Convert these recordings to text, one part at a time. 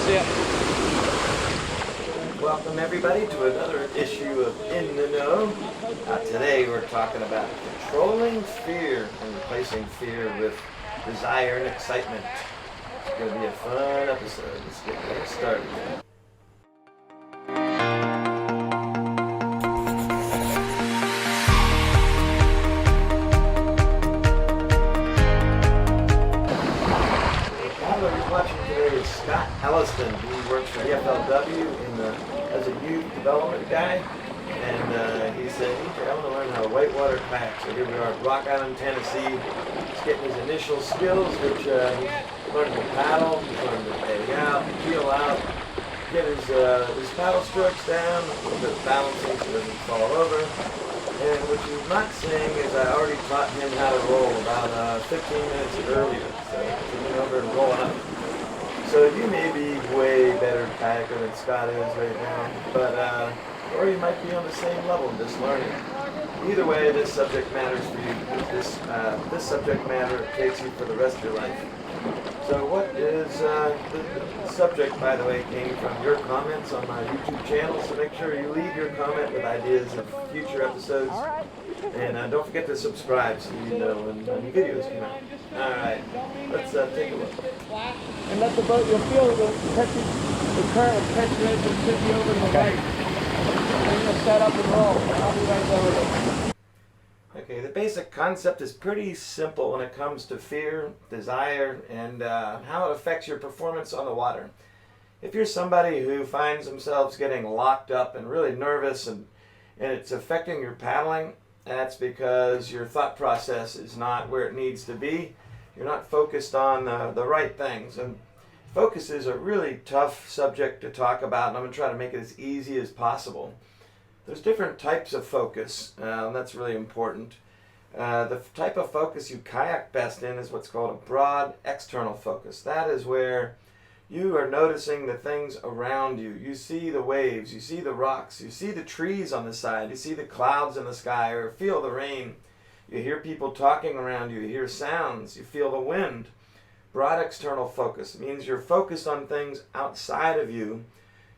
See ya. Welcome everybody to another issue of In the Know. Today we're talking about controlling fear and replacing fear with desire and excitement. It's going to be a fun episode. Let's get things started. Watching today is Scott Elliston. He works for the FLW as a youth development guy, and he said, I want to learn how to whitewater kayak. So here we are at Rock Island, Tennessee. He's getting his initial skills, which he's learning to paddle, he's learning to peg out, keel out, get his paddle strokes down, a little bit of balancing so he doesn't fall over. And what he's not saying is I already taught him how to roll about 15 minutes earlier. So coming over and rolling up. So you may be way better kayaker than Scott is right now, but or you might be on the same level, just learning. Either way, this subject matters for you. This subject matter takes you for the rest of your life. So what is the subject, by the way, came from your comments on my YouTube channel, so make sure you leave your comment with ideas of future episodes. And don't forget to subscribe so you know when new videos come out. Alright, let's take a look. And let the boat, you'll feel the current will catch you as it should be over to the right. And you'll set up and roll. I'll be right there with it. Okay, the basic concept is pretty simple when it comes to fear, desire, and how it affects your performance on the water. If you're somebody who finds themselves getting locked up and really nervous and it's affecting your paddling, that's because your thought process is not where it needs to be. You're not focused on the right things. And focus is a really tough subject to talk about, and I'm going to try to make it as easy as possible. There's different types of focus, and that's really important. The type of focus you kayak best in is what's called a broad external focus. That is where you are noticing the things around you. You see the waves, you see the rocks, you see the trees on the side, you see the clouds in the sky, or feel the rain. You hear people talking around you, you hear sounds, you feel the wind. Broad external focus means you're focused on things outside of you.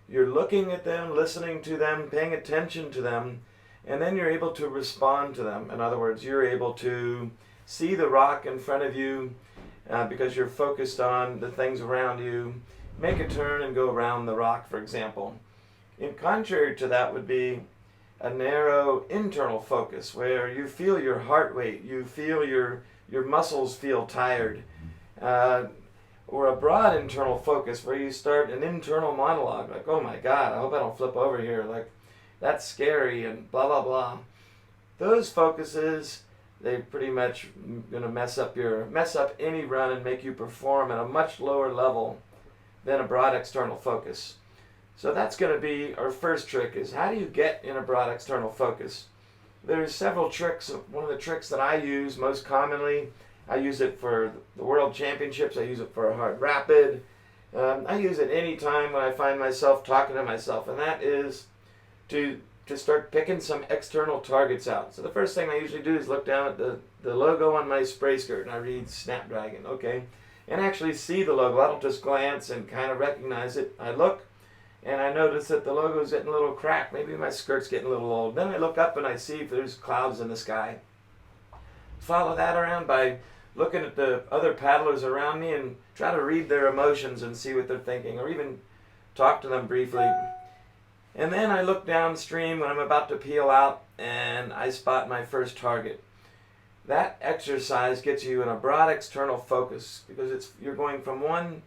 You're looking at them, listening to them, paying attention to them, and then you're able to respond to them. In other words, you're able to see the rock in front of you because you're focused on the things around you. Make a turn and go around the rock, for example. In contrary to that would be a narrow internal focus where you feel your heart rate, you feel your muscles feel tired. Or a broad internal focus where you start an internal monologue like, oh my God, I hope I don't flip over here, like that's scary and blah blah blah. Those focuses, they pretty much gonna mess up any run and make you perform at a much lower level than a broad external focus. So that's going to be our first trick, is how do you get in a broad external focus? There's several tricks. One of the tricks that I use most commonly, I use it for the World Championships, I use it for a hard rapid, I use it any time when I find myself talking to myself, and that is to start picking some external targets out. So the first thing I usually do is look down at the logo on my spray skirt, and I read Snapdragon, okay, and actually see the logo. I don't just glance and kind of recognize it. I look, and I notice that the logo's getting a little cracked. Maybe my skirt's getting a little old. Then I look up and I see if there's clouds in the sky. Follow that around by looking at the other paddlers around me and try to read their emotions and see what they're thinking, or even talk to them briefly. And then I look downstream when I'm about to peel out and I spot my first target. That exercise gets you in a broad external focus because you're going from one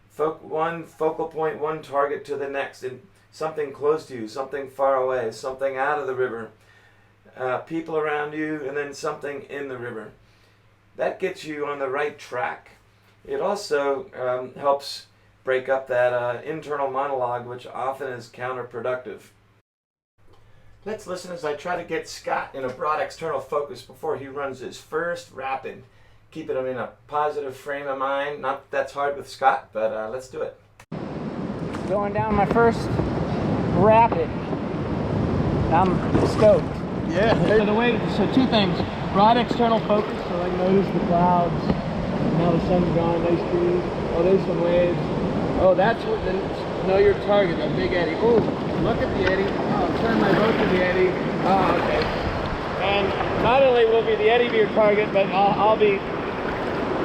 focal point, one target to the next, and something close to you, something far away, something out of the river, people around you, and then something in the river. That gets you on the right track. It also helps break up that internal monologue, which often is counterproductive. Let's listen as I try to get Scott in a broad external focus before he runs his first rapid. Keeping him in a positive frame of mind. Not that that's hard with Scott, but let's do it. Going down my first rapid. I'm stoked. Yeah. So two things. Broad external focus, so I notice the clouds. Now the sun's gone, those trees. Oh, there's some waves. Oh, that's what the, know your target, a big eddy. Oh, look at the eddy. Oh, turn my boat to the eddy. Oh, okay. And not only will be the eddy be your target, but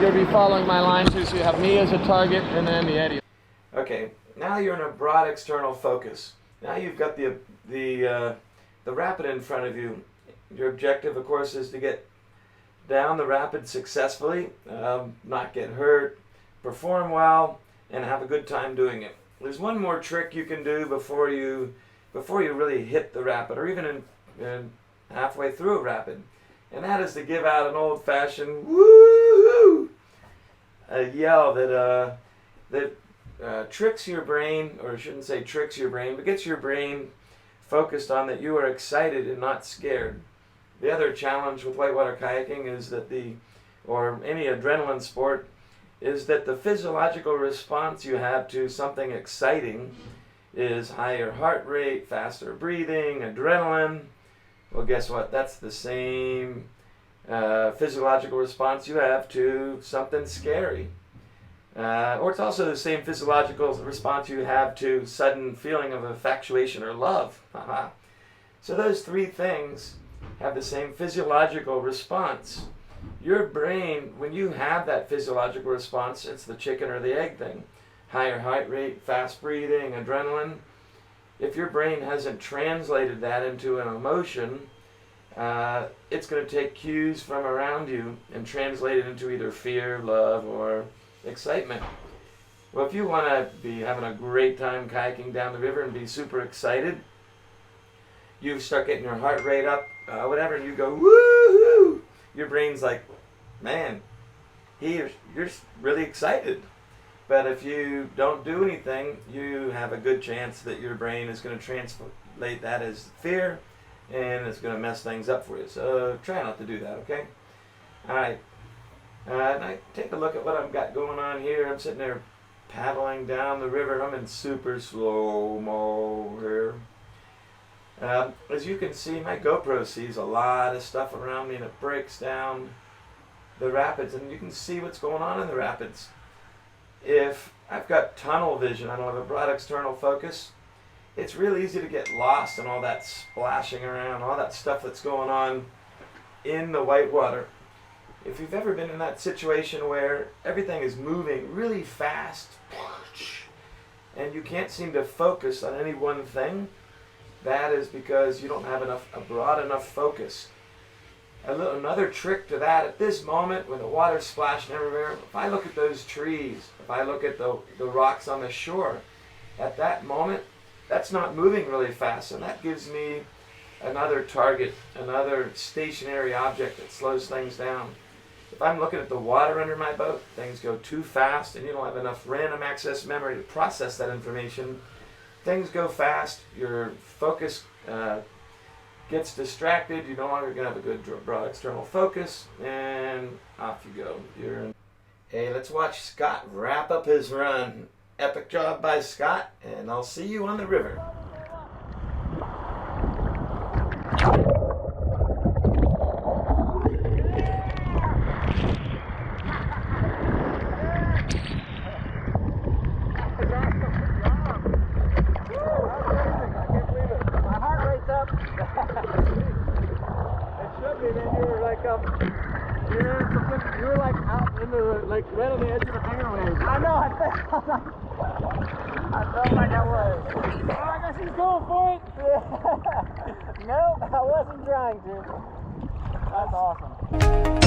you'll be following my line too, so you have me as a target and then the eddy. Okay, now you're in a broad external focus. Now you've got the rapid in front of you. Your objective, of course, is to get down the rapid successfully, not get hurt, perform well, and have a good time doing it. There's one more trick you can do before you really hit the rapid, or even in halfway through a rapid, and that is to give out an old-fashioned woo-hoo, a yell that tricks your brain, or I shouldn't say tricks your brain, but gets your brain focused on that you are excited and not scared. The other challenge with whitewater kayaking is that or any adrenaline sport, is that the physiological response you have to something exciting is higher heart rate, faster breathing, adrenaline. Well, guess what? That's the same physiological response you have to something scary. Or it's also the same physiological response you have to sudden feeling of infatuation or love. So those three things have the same physiological response. Your brain, when you have that physiological response, it's the chicken or the egg thing. Higher heart rate, fast breathing, adrenaline. If your brain hasn't translated that into an emotion, it's going to take cues from around you and translate it into either fear, love, or excitement. Well, if you want to be having a great time kayaking down the river and be super excited, you start getting your heart rate up, whatever, and you go, woohoo! Your brain's like, man, you're really excited. But if you don't do anything, you have a good chance that your brain is going to translate that as fear, and it's going to mess things up for you. So try not to do that, okay? All right. Now take a look at what I've got going on here. I'm sitting there paddling down the river. I'm in super slow-mo here. As you can see, my GoPro sees a lot of stuff around me, and it breaks down the rapids, and you can see what's going on in the rapids. If I've got tunnel vision, I don't have a broad external focus, it's really easy to get lost in all that splashing around, all that stuff that's going on in the whitewater. If you've ever been in that situation where everything is moving really fast and you can't seem to focus on any one thing, that is because you don't have a broad enough focus. Another trick to that, at this moment when the water's splashing everywhere, if I look at those trees, if I look at the rocks on the shore, at that moment, that's not moving really fast, and that gives me another target, another stationary object that slows things down. If I'm looking at the water under my boat, things go too fast and you don't have enough random access memory to process that information. Things go fast, your focus gets distracted, you're no longer going to have a good broad external focus, and off you go. Hey, let's watch Scott wrap up his run. Epic job by Scott, and I'll see you on the river. You were like out in the, like right on the edge of the fairway. I know, I felt like I was. Oh, I guess he's going for it. Nope, I wasn't trying to. That's awesome.